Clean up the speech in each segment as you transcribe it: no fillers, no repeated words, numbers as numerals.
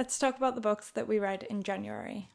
Let's talk about the books that we read in January.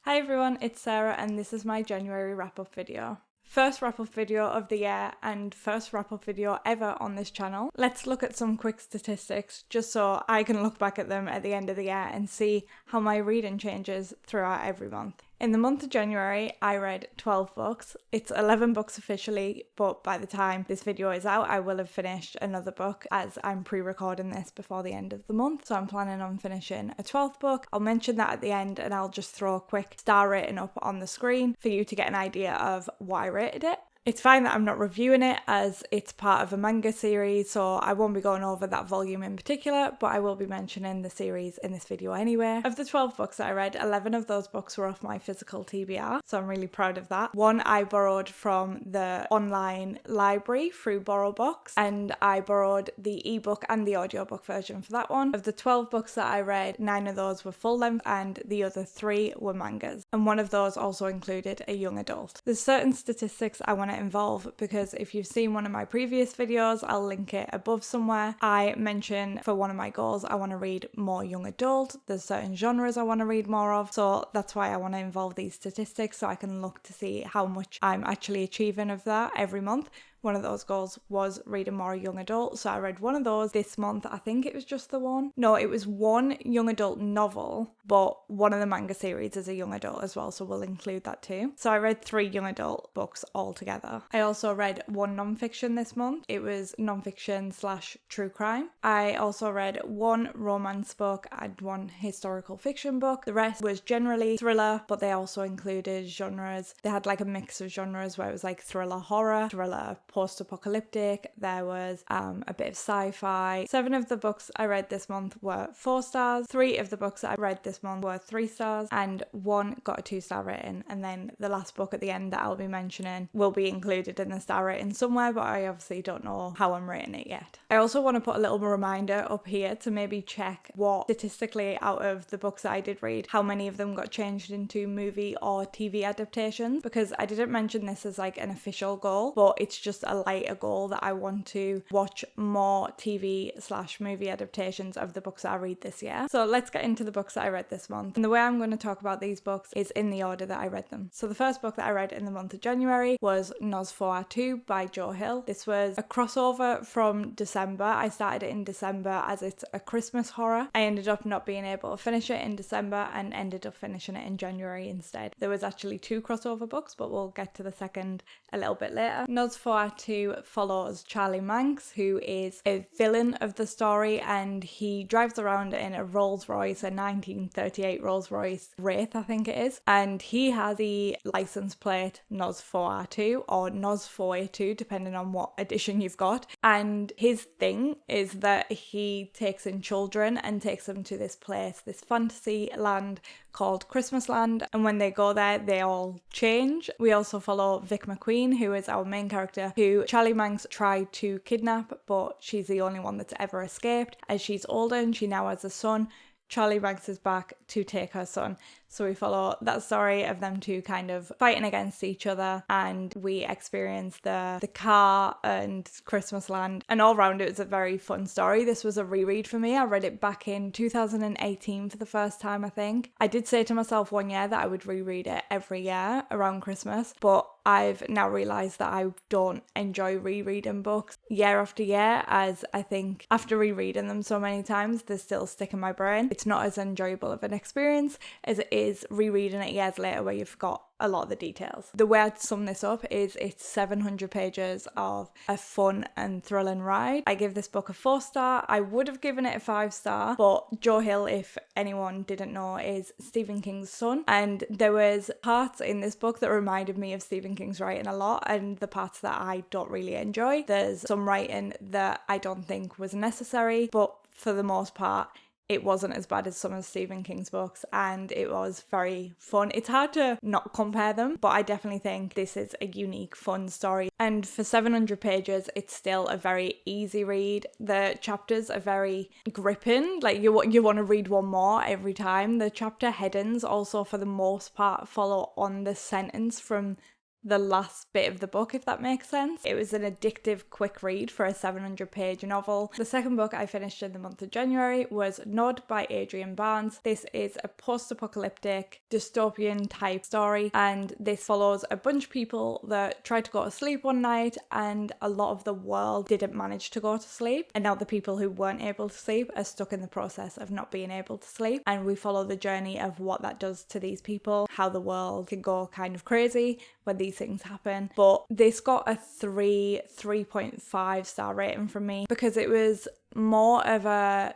Hi everyone, it's Sarah and this is my January wrap-up video. First wrap-up video of the year and first wrap-up video ever on this channel. Let's look at some quick statistics just so I can look back at them at the end of the year and see how my reading changes throughout every month. In the month of January, I read 12 books. It's 11 books officially, but by the time this video is out, I will have finished another book as I'm pre-recording this before the end of the month. So I'm planning on finishing a 12th book. I'll mention that at the end and I'll just throw a quick star rating up on the screen for you to get an idea of what I rated it. It's fine that I'm not reviewing it as it's part of a manga series, so I won't be going over that volume in particular, but I will be mentioning the series in this video anyway. Of the 12 books that I read, 11 of those books were off my physical TBR, so I'm really proud of that. One I borrowed from the online library through BorrowBox, and I borrowed the ebook and the audiobook version for that one. Of the 12 books that I read, 9 of those were full length and the other 3 were mangas, and one of those also included a young adult. There's certain statistics I want to involve because if you've seen one of my previous videos, I'll link it above somewhere. I mention for one of my goals I want to read more young adult. There's certain genres I want to read more of, so that's why I want to involve these statistics so I can look to see how much I'm actually achieving of that every month. One of those goals was reading more young adult, so I read one of those this month. I think it was just the one. No, it was one young adult novel, but one of the manga series is a young adult as well, so we'll include that too. So I read 3 young adult books altogether. I also read 1 non-fiction this month. It was non-fiction / true crime. I also read 1 romance book and 1 historical fiction book. The rest was generally thriller, but they also included genres. They had like a mix of genres where it was like thriller horror, thriller post-apocalyptic, there was a bit of sci-fi. 7 of the books I read this month were 4 stars, 3 of the books that I read this month were 3 stars, and 1 got a 2-star rating, and then the last book at the end that I'll be mentioning will be included in the star rating somewhere, but I obviously don't know how I'm rating it yet. I also want to put a little reminder up here to maybe check what statistically out of the books that I did read, how many of them got changed into movie or TV adaptations, because I didn't mention this as like an official goal, but it's just a lighter goal that I want to watch more TV / movie adaptations of the books that I read this year. So let's get into the books that I read this month. And the way I'm going to talk about these books is in the order that I read them. So the first book that I read in the month of January was Nosferatu 2 by Joe Hill. This was a crossover from December. I started it in December as it's a Christmas horror. I ended up not being able to finish it in December and ended up finishing it in January instead. There was actually 2 crossover books, but we'll get to the second a little bit later. Nosferatu 2 follows Charlie Manx, who is a villain of the story, and he drives around in a Rolls Royce, a 1938 Rolls Royce Wraith, I think it is, and he has the license plate Nosferatu or Nosferatu, depending on what edition you've got. And his thing is that he takes in children and takes them to this place, this fantasy land called Christmasland, and when they go there they all change. We also follow Vic McQueen, who is our main character, who Charlie Manx tried to kidnap, but she's the only one that's ever escaped. As she's older and she now has a son, Charlie Manx is back to take her son. So we follow that story of them two kind of fighting against each other, and we experience the car and Christmasland, and all around it was a very fun story. This was a reread for me. I read it back in 2018 for the first time, I think. I did say to myself one year that I would reread it every year around Christmas, but I've now realised that I don't enjoy rereading books year after year, as I think after rereading them so many times they still stick in my brain. It's not as enjoyable of an experience as it is rereading it years later where you've got a lot of the details. The way I'd sum this up is it's 700 pages of a fun and thrilling ride. I give this book a 4-star. I would have given it a 5-star, but Joe Hill, if anyone didn't know, is Stephen King's son, and there was parts in this book that reminded me of Stephen King's writing a lot, and the parts that I don't really enjoy. There's some writing that I don't think was necessary, but for the most part it wasn't as bad as some of Stephen King's books, and it was very fun. It's hard to not compare them, but I definitely think this is a unique, fun story. And for 700 pages, it's still a very easy read. The chapters are very gripping, like you want to read one more every time. The chapter headings also, for the most part, follow on the sentence from the last bit of the book, if that makes sense. It was an addictive quick read for a 700-page novel. The second book I finished in the month of January was Nod by Adrian Barnes. This is a post-apocalyptic dystopian type story, and this follows a bunch of people that tried to go to sleep one night, and a lot of the world didn't manage to go to sleep, and now the people who weren't able to sleep are stuck in the process of not being able to sleep, and we follow the journey of what that does to these people, how the world can go kind of crazy when these things happen. But this got a 3.5 star rating from me because it was more of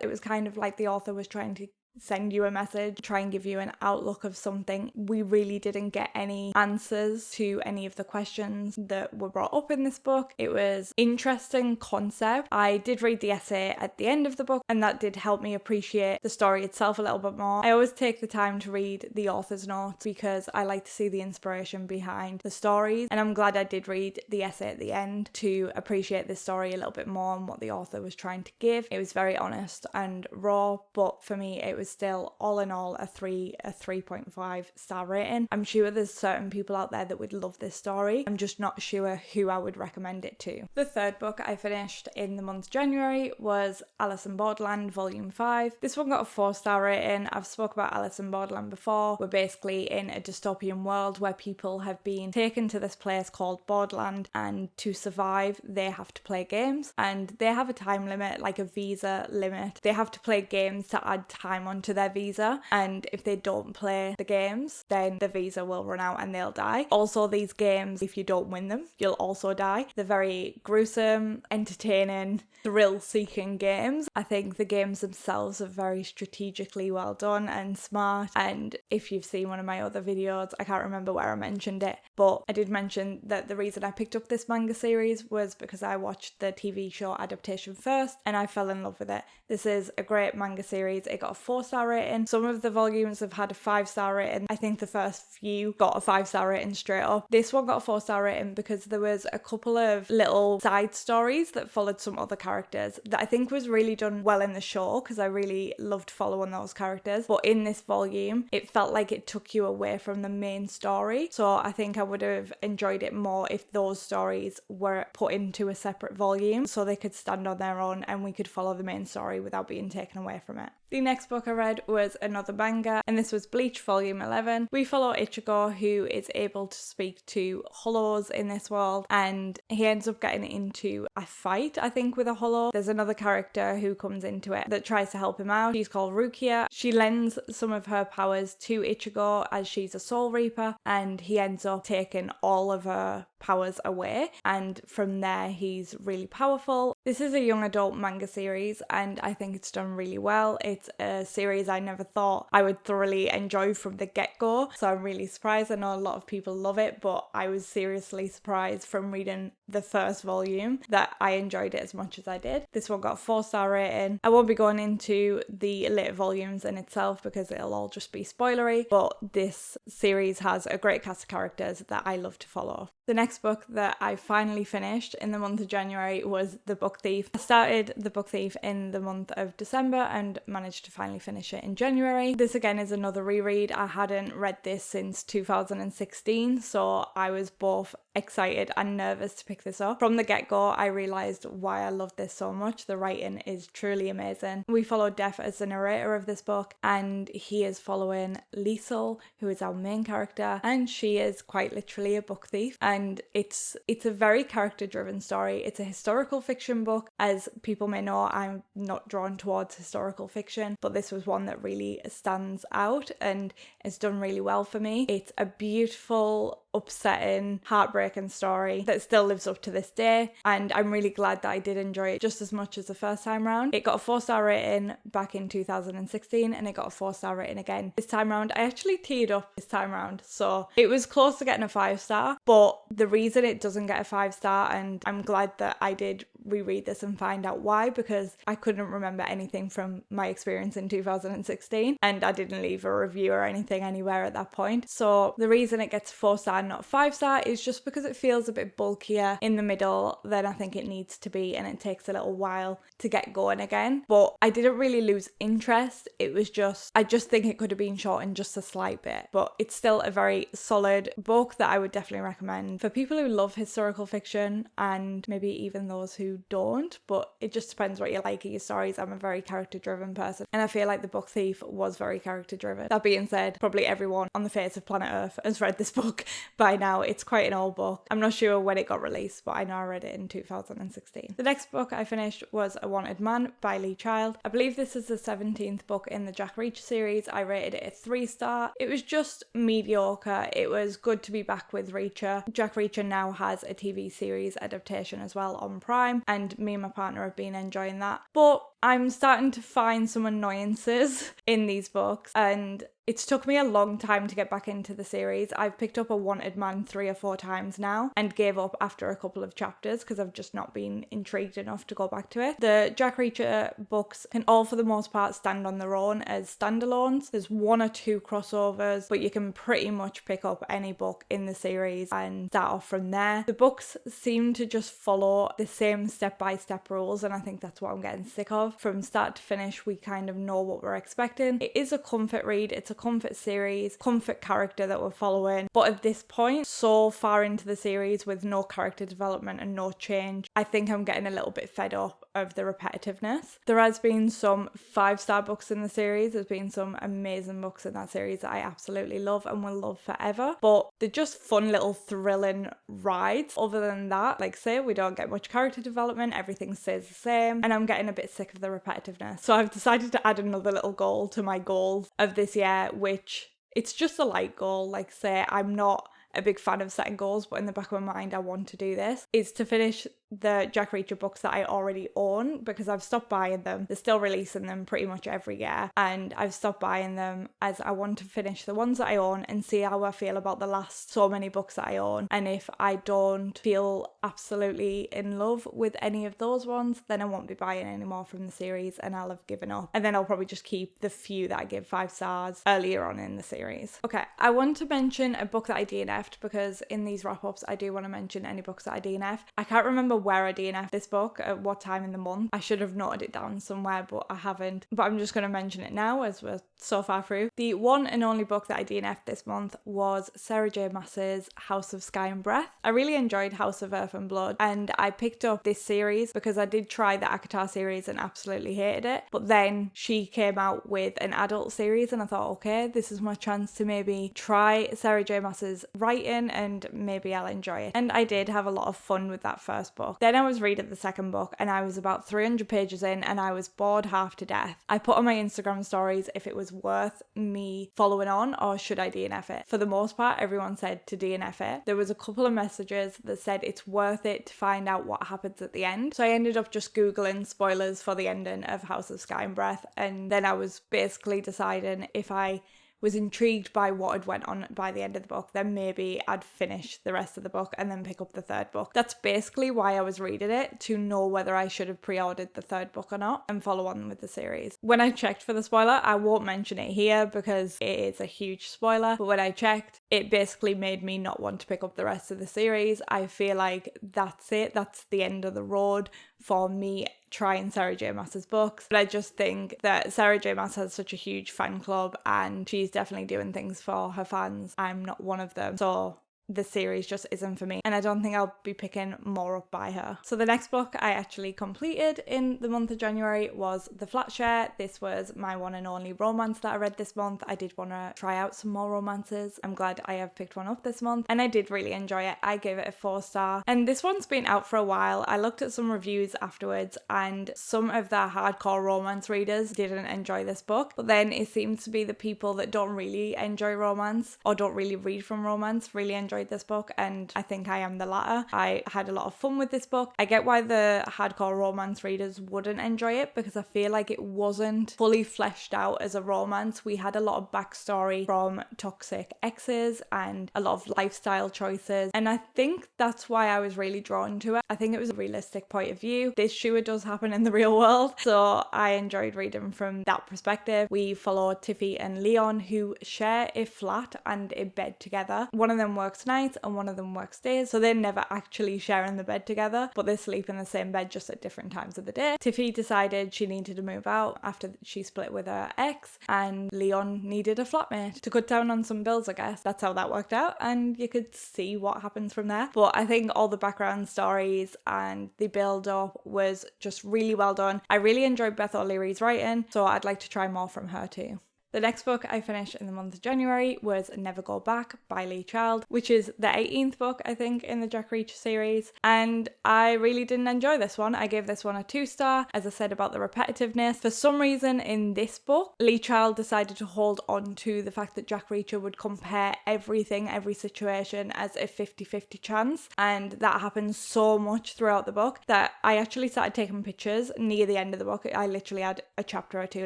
it was kind of like the author was trying to send you a message, try and give you an outlook of something. We really didn't get any answers to any of the questions that were brought up in this book. It was interesting concept. I did read the essay at the end of the book, and that did help me appreciate the story itself a little bit more. I always take the time to read the author's notes because I like to see the inspiration behind the stories, and I'm glad I did read the essay at the end to appreciate this story a little bit more and what the author was trying to give. It was very honest and raw, but for me it was still all in all a 3.5 star rating. I'm sure there's certain people out there that would love this story. I'm just not sure who I would recommend it to. The third book I finished in the month of January was Alice in Borderland Volume 5. This one got a 4-star rating. I've spoke about Alice in Borderland before. We're basically in a dystopian world where people have been taken to this place called Borderland, and to survive they have to play games, and they have a time limit, like a visa limit. They have to play games to add time onto their visa, and if they don't play the games then the visa will run out and they'll die. Also, these games, if you don't win them, you'll also die. They're very gruesome, entertaining, thrill-seeking games. I think the games themselves are very strategically well done and smart, and if you've seen one of my other videos, I can't remember where I mentioned it, but I did mention that the reason I picked up this manga series was because I watched the TV show adaptation first and I fell in love with it. This is a great manga series. It got a 4-star rating. Some of the volumes have had a 5-star rating. I think the first few got a 5-star rating straight up. This one got a 4-star rating because there was a couple of little side stories that followed some other characters that I think was really done well in the show, because I really loved following those characters. But in this volume, it felt like it took you away from the main story. So I think I would have enjoyed it more if those stories were put into a separate volume so they could stand on their own and we could follow the main story without being taken away from it. The next book I read was another manga, and this was Bleach Volume 11. We follow Ichigo, who is able to speak to hollows in this world, and he ends up getting into a fight, I think, with a hollow. There's another character who comes into it that tries to help him out. She's called Rukia. She lends some of her powers to Ichigo as she's a soul reaper, and he ends up taking all of her powers away, and from there he's really powerful. This is a young adult manga series, and I think it's done really well. It's a series I never thought I would thoroughly enjoy from the get-go, so I'm really surprised. I know a lot of people love it, but I was seriously surprised from reading the first volume that I enjoyed it as much as I did. This one got a 4-star rating. I won't be going into the later volumes in itself because it'll all just be spoilery, but this series has a great cast of characters that I love to follow. The next book that I finally finished in the month of January was The Book Thief. I started The Book Thief in the month of December and managed to finally finish it in January. This again is another reread. I hadn't read this since 2016, so I was both excited and nervous to pick this up. From the get-go, I realised why I love this so much. The writing is truly amazing. We follow Def as the narrator of this book, and he is following Liesel, who is our main character, and she is quite literally a book thief. And it's a very character-driven story. It's a historical fiction book. As people may know, I'm not drawn towards historical fiction, but this was one that really stands out and is done really well for me. It's a beautiful, upsetting, heartbreaking story that still lives up to this day, and I'm really glad that I did enjoy it just as much as the first time round. It got a 4-star rating back in 2016, and it got a 4-star rating again this time round. I actually teared up this time round, so it was close to getting a 5-star, but the reason it doesn't get a 5-star, and I'm glad that I did reread this and find out why, because I couldn't remember anything from my experience in 2016 and I didn't leave a review or anything anywhere at that point. So the reason it gets 4-star, not 5-star, is just because it feels a bit bulkier in the middle than I think it needs to be, and it takes a little while to get going again. But I didn't really lose interest. It was just, I just think it could have been shortened just a slight bit, but it's still a very solid book that I would definitely recommend for people who love historical fiction and maybe even those who don't, but it just depends what you like in your stories. I'm a very character driven person and I feel like The Book Thief was very character driven. That being said, probably everyone on the face of planet Earth has read this book by now. It's quite an old book. I'm not sure when it got released, but I know I read it in 2016. The next book I finished was A Wanted Man by Lee Child. I believe this is the 17th book in the Jack Reacher series. I rated it a 3-star. It was just mediocre. It was good to be back with Reacher. Jack Reacher now has a TV series adaptation as well on Prime, and me and my partner have been enjoying that. But I'm starting to find some annoyances in these books, and it's took me a long time to get back into the series. I've picked up A Wanted Man 3 or 4 times now and gave up after a couple of chapters because I've just not been intrigued enough to go back to it. The Jack Reacher books can all for the most part stand on their own as standalones. There's 1 or 2 crossovers, but you can pretty much pick up any book in the series and start off from there. The books seem to just follow the same step-by-step rules, and I think that's what I'm getting sick of. From start to finish, we kind of know what we're expecting. It is a comfort read. It's a comfort series, comfort character that we're following. But at this point, so far into the series with no character development and no change, I think I'm getting a little bit fed up of the repetitiveness. There has been some 5-star books in the series. There's been some amazing books in that series that I absolutely love and will love forever. But they're just fun little thrilling rides. Other than that, like say, we don't get much character development. Everything stays the same. And I'm getting a bit sick of the repetitiveness. So I've decided to add another little goal to my goals of this year, which it's just a light goal. Like say, I'm not a big fan of setting goals, but in the back of my mind I want to do this, is to finish the Jack Reacher books that I already own, because I've stopped buying them. They're still releasing them pretty much every year, and I've stopped buying them as I want to finish the ones that I own and see how I feel about the last so many books that I own. And if I don't feel absolutely in love with any of those ones, then I won't be buying any more from the series and I'll have given up. And then I'll probably just keep the few that I give 5 stars earlier on in the series. Okay, I want to mention a book that I DNF'd, because in these wrap-ups I do want to mention any books that I DNF. I can't remember where I DNF'd this book, at what time in the month. I should have noted it down somewhere, but I haven't. But I'm just going to mention it now as we're so far through. The one and only book that I DNF'd this month was Sarah J Maas's House of Sky and Breath. I really enjoyed House of Earth and Blood, and I picked up this series because I did try the ACOTAR series and absolutely hated it. But then she came out with an adult series and I thought, okay, this is my chance to maybe try Sarah J Maas's writing and maybe I'll enjoy it. And I did have a lot of fun with that first book. Then I was reading the second book and I was about 300 pages in and I was bored half to death. I put on my Instagram stories if it was worth me following on or should I DNF it. For the most part, everyone said to DNF it. There was a couple of messages that said it's worth it to find out what happens at the end. So I ended up just Googling spoilers for the ending of House of Sky and Breath, and then I was basically deciding if I was intrigued by what had went on by the end of the book, then maybe I'd finish the rest of the book and then pick up the third book. That's basically why I was reading it, to know whether I should have pre-ordered the third book or not and follow on with the series. When I checked for the spoiler, I won't mention it here because it is a huge spoiler, but when I checked, it basically made me not want to pick up the rest of the series. I feel like that's it. That's the end of the road for me trying Sarah J Maas's books. But I just think that Sarah J Maas has such a huge fan club and she's definitely doing things for her fans. I'm not one of them, so the series just isn't for me, and I don't think I'll be picking more up by her. So the next book I actually completed in the month of January was The Flatshare. This was my one and only romance that I read this month. I did want to try out some more romances. I'm glad I have picked one up this month and I did really enjoy it. I gave it a 4-star, and this one's been out for a while. I looked at some reviews afterwards and some of the hardcore romance readers didn't enjoy this book, but then it seems to be the people that don't really enjoy romance or don't really read from romance really enjoy enjoyed this book, and I think I am the latter. I had a lot of fun with this book. I get why the hardcore romance readers wouldn't enjoy it, because I feel like it wasn't fully fleshed out as a romance. We had a lot of backstory from toxic exes and a lot of lifestyle choices, and I think that's why I was really drawn to it. I think it was a realistic point of view. This sure does happen in the real world, so I enjoyed reading from that perspective. We follow Tiffy and Leon, who share a flat and a bed together. One of them works nights and one of them works days, so they're never actually sharing the bed together, but they sleep in the same bed just at different times of the day. Tiffy decided she needed to move out after she split with her ex, and Leon needed a flatmate to cut down on some bills, I guess. That's how that worked out, and you could see what happens from there. But I think all the background stories and the build up was just really well done. I really enjoyed Beth O'Leary's writing, so I'd like to try more from her too. The next book I finished in the month of January was Never Go Back by Lee Child, which is the 18th book, I think, in the Jack Reacher series. And I really didn't enjoy this one. I gave this one a 2-star. As I said about the repetitiveness, for some reason in this book, Lee Child decided to hold on to the fact that Jack Reacher would compare everything, every situation as a 50-50 chance. And that happens so much throughout the book that I actually started taking pictures near the end of the book. I literally had a chapter or two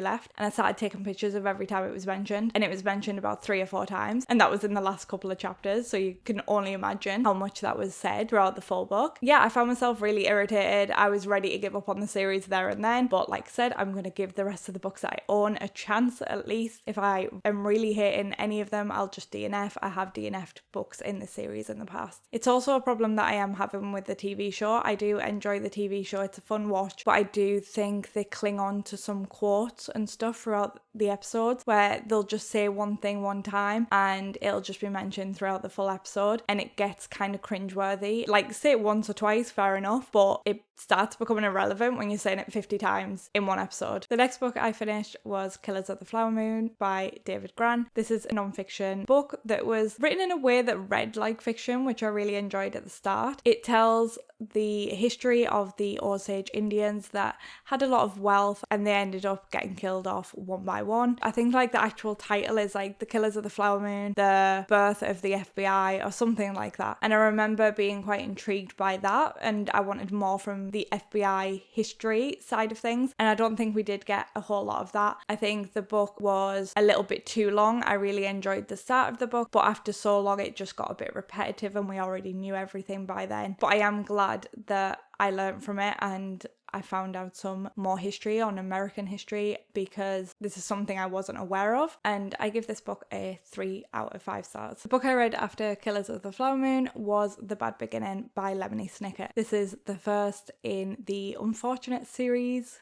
left, and I started taking pictures of every time it was mentioned, and it was mentioned about 3 or 4 times, and that was in the last couple of chapters, so you can only imagine how much that was said throughout the full book. Yeah, I found myself really irritated. I was ready to give up on the series there and then, but like I said, I'm going to give the rest of the books that I own a chance at least. If I am really hating any of them, I'll just DNF. I have DNF'd books in the series in the past. It's also a problem that I am having with the TV show. I do enjoy the TV show, it's a fun watch, but I do think they cling on to some quotes and stuff throughout the episodes, where they'll just say one thing one time and it'll just be mentioned throughout the full episode, and it gets kind of cringeworthy. Like, say it once or twice, fair enough, but it starts becoming irrelevant when you're saying it 50 times in one episode. The next book I finished was Killers of the Flower Moon by David Gran. This is a non-fiction book that was written in a way that read like fiction, which I really enjoyed at the start. It tells the history of the Osage Indians that had a lot of wealth, and they ended up getting killed off one by one. I think like the actual title is like The Killers of the Flower Moon, The Birth of the FBI, or something like that. And I remember being quite intrigued by that, and I wanted more from the FBI history side of things, and I don't think we did get a whole lot of that. I think the book was a little bit too long. I really enjoyed the start of the book, but after so long it just got a bit repetitive and we already knew everything by then. But I am glad that I learned from it and I found out some more history on American history, because this is something I wasn't aware of, and I give this book a 3 out of 5 stars. The book I read after Killers of the Flower Moon was The Bad Beginning by Lemony Snicket. This is the first in the Unfortunate series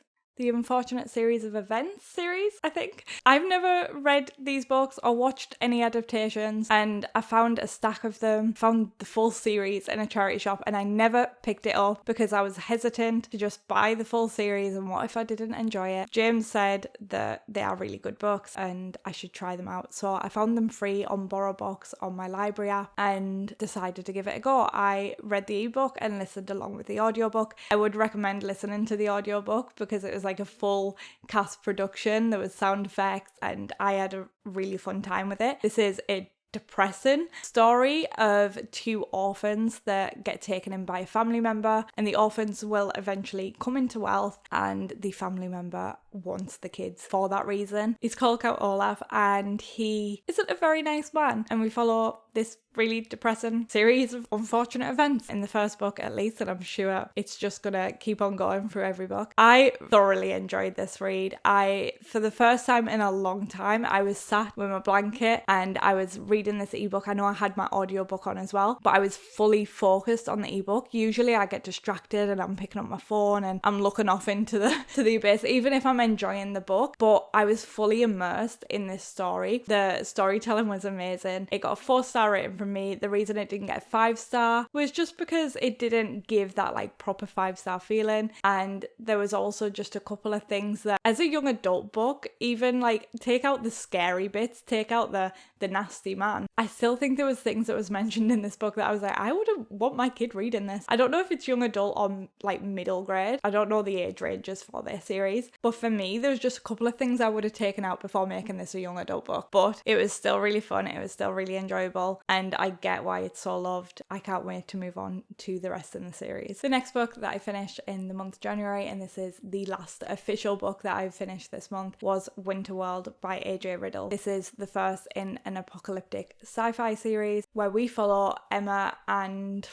of events series, I think. I've never read these books or watched any adaptations, and I found a stack of them, found the full series in a charity shop, and I never picked it up because I was hesitant to just buy the full series, and what if I didn't enjoy it? James said that they are really good books and I should try them out, so I found them free on BorrowBox on my library app and decided to give it a go. I read the ebook and listened along with the audiobook. I would recommend listening to the audiobook because it was like a full cast production. There was sound effects and I had a really fun time with it. This is a depressing story of 2 orphans that get taken in by a family member, and the orphans will eventually come into wealth, and the family member wants the kids for that reason. He's called Count Olaf and he isn't a very nice man, and we follow this really depressing series of unfortunate events in the first book at least, and I'm sure it's just gonna keep on going through every book. I thoroughly enjoyed this read. For the first time in a long time, I was sat with my blanket and I was reading this ebook. I know I had my audiobook on as well, but I was fully focused on the ebook. Usually I get distracted and I'm picking up my phone and I'm looking off into the abyss, even if I'm enjoying the book, but I was fully immersed in this story. The storytelling was amazing. It got a 4-star rating from me. The reason it didn't get a 5-star was just because it didn't give that like proper 5-star feeling, and there was also just a couple of things that as a young adult book, even like take out the scary bits, take out the nasty man, I still think there was things that was mentioned in this book that I was like, I would want my kid reading this. I don't know if it's young adult or like middle grade. I don't know the age ranges for this series, but for me there was just a couple of things I would have taken out before making this a young adult book, but it was still really fun. It was still really enjoyable. well, and I get why it's so loved. I can't wait to move on to the rest in the series. The next book that I finished in the month of January, and this is the last official book that I've finished this month, was Winterworld by AJ Riddle. This is the first in an apocalyptic sci-fi series where we follow Emma and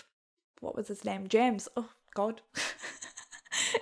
what was his name? James. Oh God.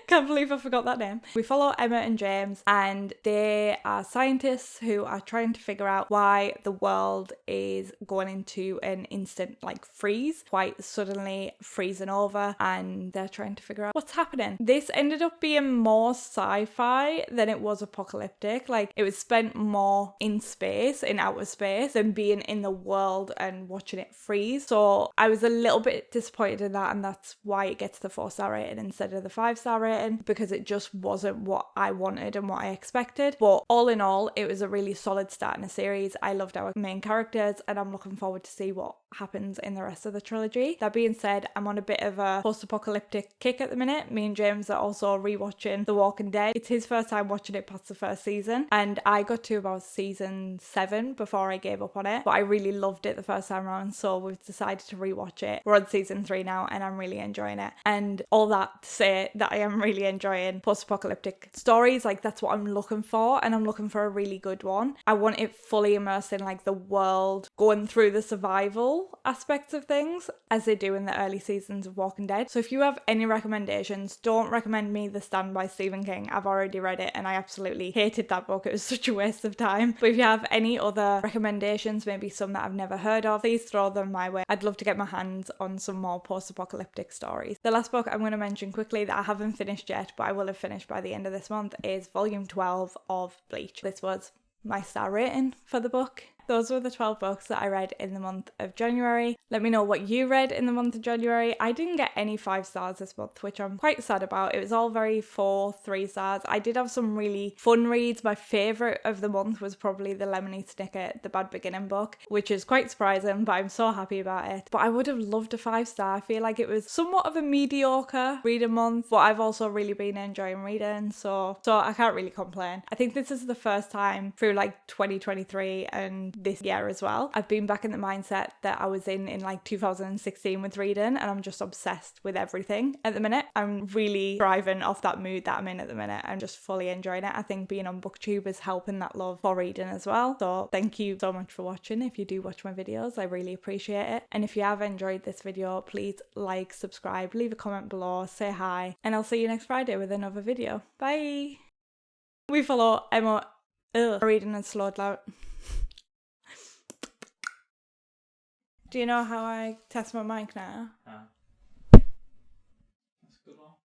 Can't believe I forgot that name. We follow Emma and James, and they are scientists who are trying to figure out why the world is going into an instant freeze, quite suddenly freezing over, and they're trying to figure out what's happening. This ended up being more sci-fi than it was apocalyptic. It was spent more in space, in outer space, than being in the world and watching it freeze. So I was a little bit disappointed in that, and that's why it gets the 4-star rating instead of the 5-star rating, because it just wasn't what I wanted and what I expected. But all in all, it was a really solid start in a series. I loved our main characters, and I'm looking forward to see what happens in the rest of the trilogy. That being said, I'm on a bit of a post-apocalyptic kick at the minute. Me and James are also rewatching The Walking Dead. It's his first time watching it past the first season, and I got to about season 7 before I gave up on it, but I really loved it the first time around, so we've decided to rewatch it. We're on season 3 now, and I'm really enjoying it. And all that to say that I am really enjoying post-apocalyptic stories. That's what I'm looking for, and I'm looking for a really good one. I want it fully immersed in the world, going through the survival aspects of things as they do in the early seasons of Walking Dead. So if you have any recommendations, don't recommend me The Stand by Stephen King. I've already read it and I absolutely hated that book. It was such a waste of time. But if you have any other recommendations, maybe some that I've never heard of, please throw them my way. I'd love to get my hands on some more post-apocalyptic stories. The last book I'm going to mention quickly that I haven't finished yet, but I will have finished by the end of this month, is volume 12 of Bleach. This was my star rating for the book. Those were the 12 books that I read in the month of January. Let me know what you read in the month of January. I didn't get any 5 stars this month, which I'm quite sad about. It was all very 4, 3 stars. I did have some really fun reads. My favourite of the month was probably the Lemony Snicket, The Bad Beginning book, which is quite surprising, but I'm so happy about it. But I would have loved a 5-star. I feel like it was somewhat of a mediocre reading month, but I've also really been enjoying reading, so I can't really complain. I think this is the first time through 2023 and this year as well, I've been back in the mindset that I was in 2016 with reading, and I'm just obsessed with everything at the minute. I'm really thriving off that mood that I'm in at the minute. I'm just fully enjoying it. I think being on BookTube is helping that love for reading as well. So thank you so much for watching. If you do watch my videos, I really appreciate it. And if you have enjoyed this video, please like, subscribe, leave a comment below, say hi, and I'll see you next Friday with another video. Bye! We follow Emma reading and slowed down. Do you know how I test my mic now?